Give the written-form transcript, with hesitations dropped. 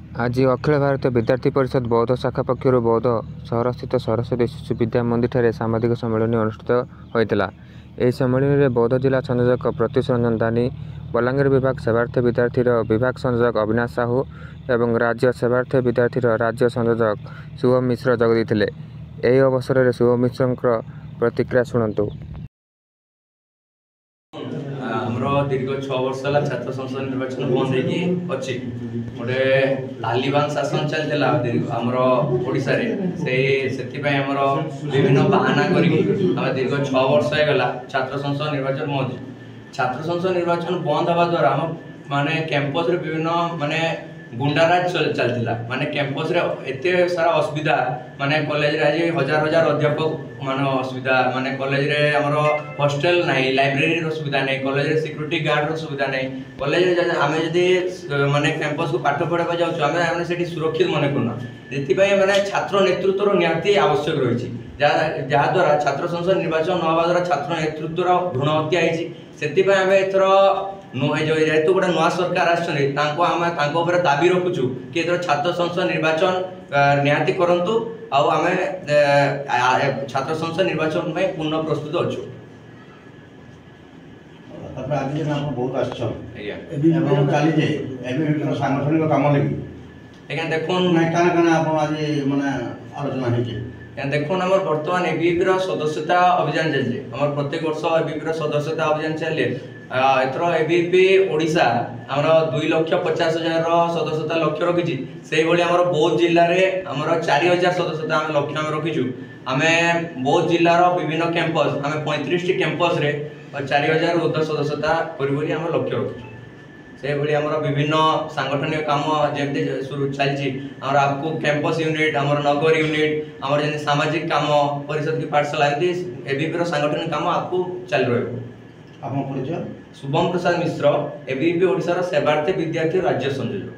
आज अखिल भारतीय विद्यार्थी परिषद बौद्ध शाखा पक्षर बौद्ध सहरस्थित सरस्वती शिशु विद्या मंदिर सामाजिक सम्मेलन अनुष्ठित होता। यह सम्मेलन में बौद्ध जिला संयोजक प्रत्युष रंजन दानी, बलांगीर विभाग सेवार्थी विद्यार्थी विभाग संयोजक अविनाश साहू और राज्य सेवार्थी विद्यार्थी राज्य संयोजक शुभम मिश्र जोगदेते। यह अवसर में शुभम मिश्र प्रतिक्रिया शुणु। दीर्घ 6 वर्ष है छात्र संसद निर्वाचन बंद होगी गोटे लालीबान शासन चलता आमर ओडिशा रे से विभिन्न बाहाना करी दीर्घ 6 वर्ष होगा छात्र संसद निर्वाचन बंद। छात्र संसद निर्वाचन बंद हवा द्वारा माने कैंपस रे विभिन्न माने गुंडाराज चलता माने कैंपस रे एते सारा असुविधा माने कॉलेज रे आज हजार हजार अध्यापक माने असुविधा माने कॉलेज रे हमर हॉस्टल नाही, लाइब्रेरी रो सुविधा नाही, कॉलेज रे सिक्योरिटी गार्ड रो सुविधा नाही। कॉलेज रे आमे जदी माने कैंपस को पाठ पढाबा जाउछु आमे सेठी सुरक्षित माने कोना जेति पय माने छात्र नेतृत्व रो निहाती आवश्यक रहिछि जा द्वारा छात्र संसद निर्वाचन न हवा द्वारा छात्र नेतृत्व रो भ्रूण हत्या आइछि। सेति पय आमे एथरो जेहेतु गोटे नुआ सरकार आसपर दाबी रखुचु कि छात्र संसद निर्वाचन निहाती करंतु आमे छात्र संसद निर्वाचन में पूर्ण प्रस्तुत अच्छु। देखुन आम बर्तमान एबीपी सदस्यता अभियान चलছে आम प्रत्येक वर्ष एबीपी सदस्यता अभियान चले एथर एबीपी ओडिशा आमर 2,50,000 सदस्यता लक्ष्य रखी से बौद्ध जिले में आमर 4,000 सदस्यता आम लक्ष्य आम रखीचु। आम बौद्ध जिलार विभिन्न कैंपस आम 35 कैंपस रे 4,000 ऊर्ध्व सदस्यता करी आम लक्ष्य रखीचु। से भली आमर विभिन्न सांगठनिक काम जमी चलती आपको कैंपस यूनिट आमर नगर यूनिट आमर जमी सामाजिक काम परिषद की पाठशाला एबीपी सांगठनिक काम आपको चल रहा। परिचय शुभम प्रसाद मिश्र एबीपी ओडिशा सेवार्थी विद्यार्थी राज्य संयोजक।